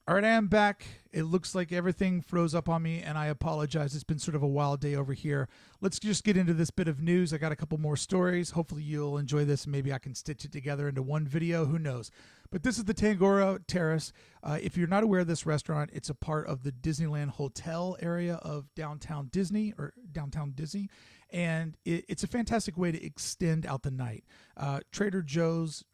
All right, I am back. It looks like everything froze up on me, and I apologize. It's been sort of a wild day over here. Let's just get into this bit of news. I got a couple more stories. Hopefully, you'll enjoy this, and maybe I can stitch it together into one video. Who knows? But this is the Tangaroa Terrace. If you're not aware of this restaurant, it's a part of the Disneyland hotel area of downtown Disney or downtown Disney, and it's a fantastic way to extend out the night. Trader Joe's.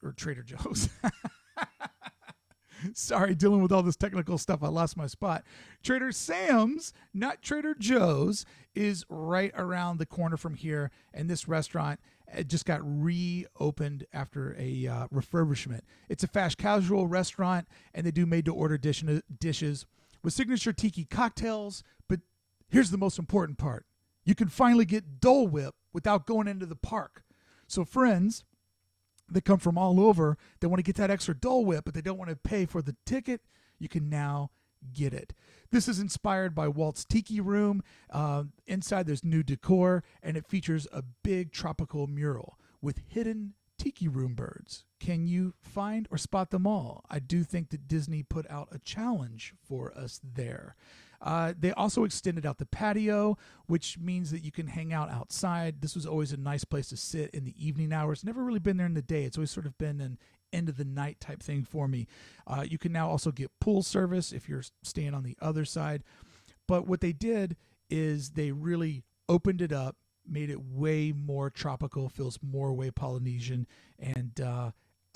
Sorry, dealing with all this technical stuff, I lost my spot. Trader Sam's, not Trader Joe's, is right around the corner from here, and this restaurant just got reopened after a refurbishment. It's a fast casual restaurant, and they do made-to-order dishes with signature tiki cocktails. But here's the most important part: you can finally get Dole Whip without going into the park. So, friends that come from all over, they want to get that extra Dole Whip, but they don't want to pay for the ticket, you can now get it. This is inspired by Walt's Tiki Room. Inside there's new decor, and it features a big tropical mural with hidden Tiki Room birds. Can you find or spot them all? I do think that Disney put out a challenge for us there. They also extended out the patio, which means that you can hang out outside. This was always a nice place to sit in the evening hours. Never really been there in the day. It's always sort of been an end of the night type thing for me. You can now also get pool service if you're staying on the other side. But what they did is they really opened it up, made it way more tropical, feels more way Polynesian, and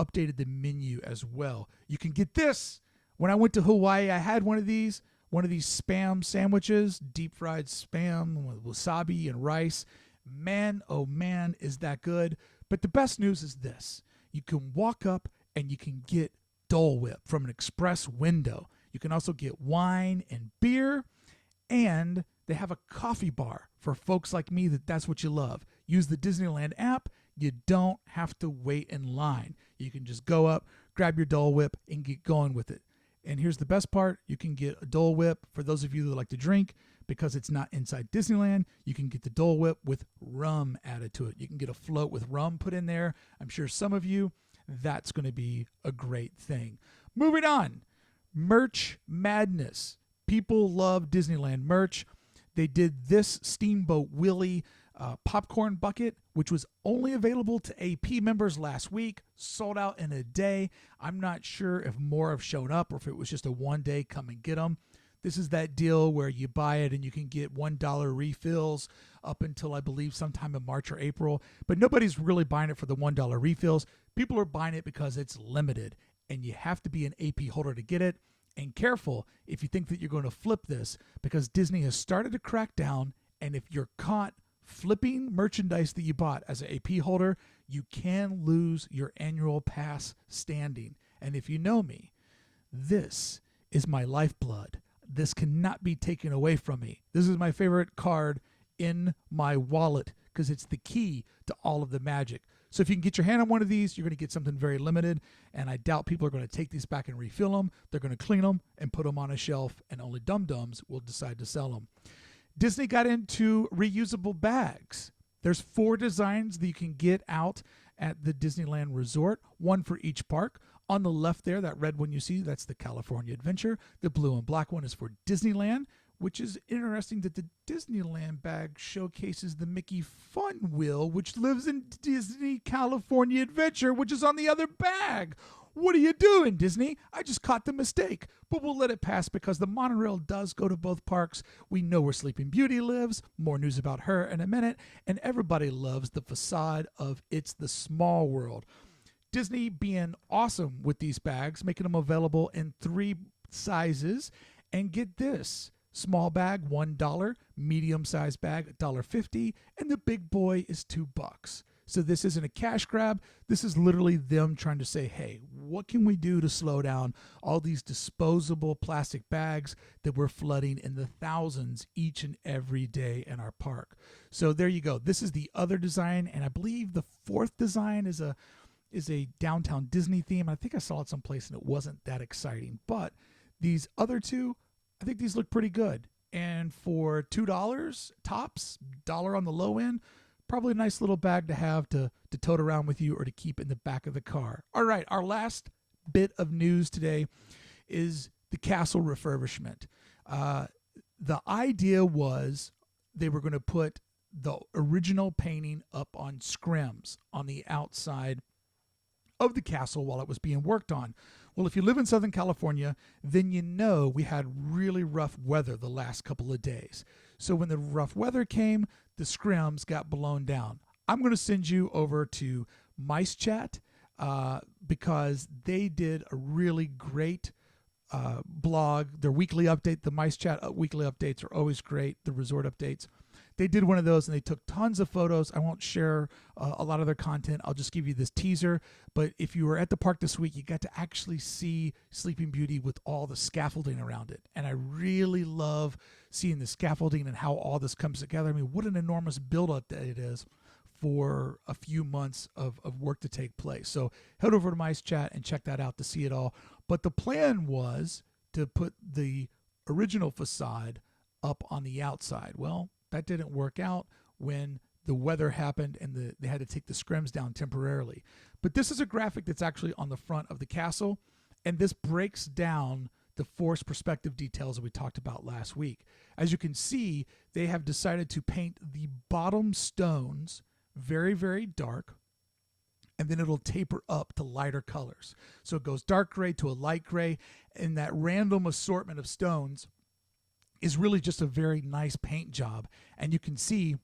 updated the menu as well. You can get this. When I went to Hawaii, I had one of these spam sandwiches, deep fried spam with wasabi and rice. Man, oh man, is that good. But the best news is this: you can walk up and you can get Dole Whip from an express window. You can also get wine and beer, and they have a coffee bar for folks like me that's what you love. Use the Disneyland app. You don't have to wait in line. You can just go up, grab your Dole Whip, and get going with it. And here's the best part: you can get a Dole Whip for those of you that like to drink, because it's not inside Disneyland. You can get the Dole Whip with rum added to it. You can get a float with rum put in there. I'm sure some of you, that's going to be a great thing. Moving on, merch madness. People love Disneyland merch. They did this Steamboat Willie popcorn bucket, which was only available to AP members last week, sold out in a day. I'm not sure if more have shown up or if it was just a one-day come and get them. This is that deal where you buy it and you can get $1 refills up until, I believe, sometime in March or April. But nobody's really buying it for the $1 refills. People are buying it because it's limited, and you have to be an AP holder to get it. And careful if you think that you're going to flip this, because Disney has started to crack down, and if you're caught flipping merchandise that you bought as an AP holder, you can lose your annual pass standing. And if you know me, this is my lifeblood. This cannot be taken away from me. This is my favorite card in my wallet because it's the key to all of the magic. So if you can get your hand on one of these, you're going to get something very limited, and I doubt people are going to take these back and refill them. They're going to clean them and put them on a shelf, and only dum-dums will decide to sell them. Disney got into reusable bags. There's 4 designs that you can get out at the Disneyland Resort, one for each park. On the left there, that red one you see, that's the California Adventure. The blue and black one is for Disneyland, which is interesting that the Disneyland bag showcases the Mickey Fun Wheel, which lives in Disney California Adventure, which is on the other bag. What are you doing, Disney? I just caught the mistake, but we'll let it pass because the monorail does go to both parks. We know where Sleeping Beauty lives. More news about her in a minute. And everybody loves the facade of It's the Small World. Disney being awesome with these bags, making them available in 3 sizes. And get this: small bag, $1, medium size bag, $1.50, and the big boy is $2. So this isn't a cash grab. This is literally them trying to say, hey, what can we do to slow down all these disposable plastic bags that we're flooding in the thousands each and every day in our park? So there you go. This is the other design, and I believe the 4th design is a downtown Disney theme. I think I saw it someplace and it wasn't that exciting. But these other 2, I think these look pretty good. And for $2 tops, dollar on the low end, probably a nice little bag to have to tote around with you or to keep in the back of the car. All right, our last bit of news today is the castle refurbishment. The idea was they were going to put the original painting up on scrims on the outside of the castle while it was being worked on. Well, if you live in Southern California, then you know we had really rough weather the last couple of days. So when the rough weather came, the scrims got blown down. I'm going to send you over to Mice Chat because they did a really great blog. Their weekly update, the Mice Chat weekly updates are always great, the resort updates. They did one of those and they took tons of photos. I won't share a lot of their content. I'll just give you this teaser. But if you were at the park this week, you got to actually see Sleeping Beauty with all the scaffolding around it. And I really love seeing the scaffolding and how all this comes together. I mean, what an enormous build-up that it is for a few months of work to take place. So head over to Mice Chat and check that out to see it all. But the plan was to put the original facade up on the outside. Well, that didn't work out when the weather happened and they had to take the scrims down temporarily. But this is a graphic that's actually on the front of the castle, and this breaks down the forced perspective details that we talked about last week. As you can see, they have decided to paint the bottom stones very, very dark, and then it'll taper up to lighter colors. So it goes dark gray to a light gray, and that random assortment of stones is really just a very nice paint job. And you can see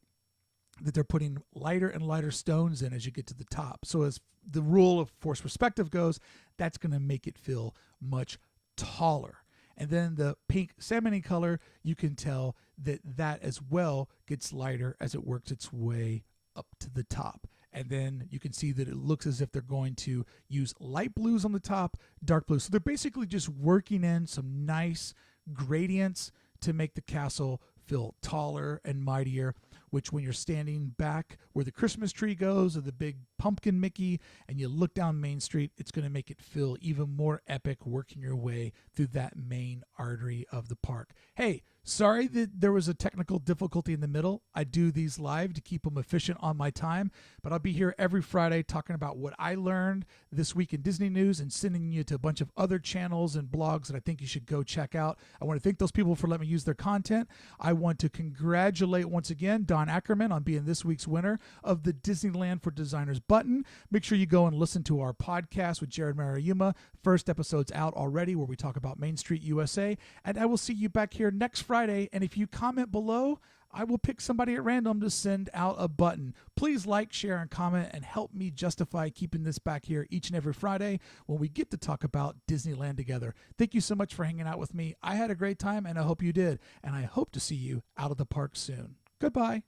that they're putting lighter and lighter stones in as you get to the top. So as the rule of forced perspective goes, that's going to make it feel much taller. And then the pink salmon color, you can tell that that as well gets lighter as it works its way up to the top. And then you can see that it looks as if they're going to use light blues on the top, dark blues. So they're basically just working in some nice gradients to make the castle feel taller and mightier, which when you're standing back where the Christmas tree goes or the big pumpkin Mickey and you look down Main Street, it's going to make it feel even more epic working your way through that main artery of the park. Hey, sorry that there was a technical difficulty in the middle. I do these live to keep them efficient on my time, but I'll be here every Friday talking about what I learned this week in Disney news and sending you to a bunch of other channels and blogs that I think you should go check out. I want to thank those people for letting me use their content. I want to congratulate once again Don Ackerman on being this week's winner of the Disneyland for Designers button. Make sure you go and listen to our podcast with Jared Marayuma. First episode's out already where we talk about Main Street USA. And I will see you back here next Friday. And if you comment below, I will pick somebody at random to send out a button. Please like, share, and comment and help me justify keeping this back here each and every Friday when we get to talk about Disneyland together. Thank you so much for hanging out with me. I had a great time and I hope you did. And I hope to see you out of the park soon. Goodbye.